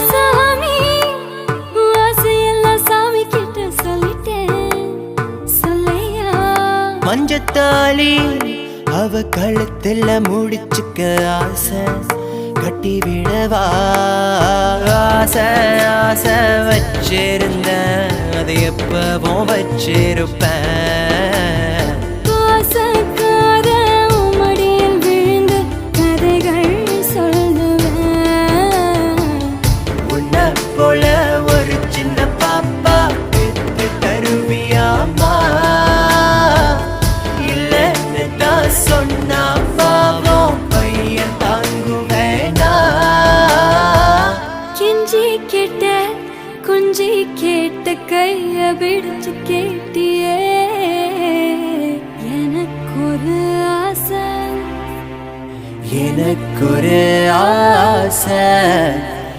சாமி ஆசையெல்லாம் சாமி கிட்ட சொல்லிட்டேன் சொல்லையா மஞ்சத்தாளி அவ கழுத்துல முடிச்சுக்க ஆசை கட்டி விடவா ஆசை ஆசை வச்சிருந்த அது எப்பவும் வச்சிருப்பேன் ஒரு சின்ன பாப்பா பெத்து தருவியாமா இல்லன்னு தான் சொன்னா பாவம் பையன் தாங்குவேனா கெஞ்சி கேட்ட குஞ்சி கேட்ட கைய பிடிச்சு கேட்டியே எனக்கொரு ஆசை எனக்கொரு ஆசை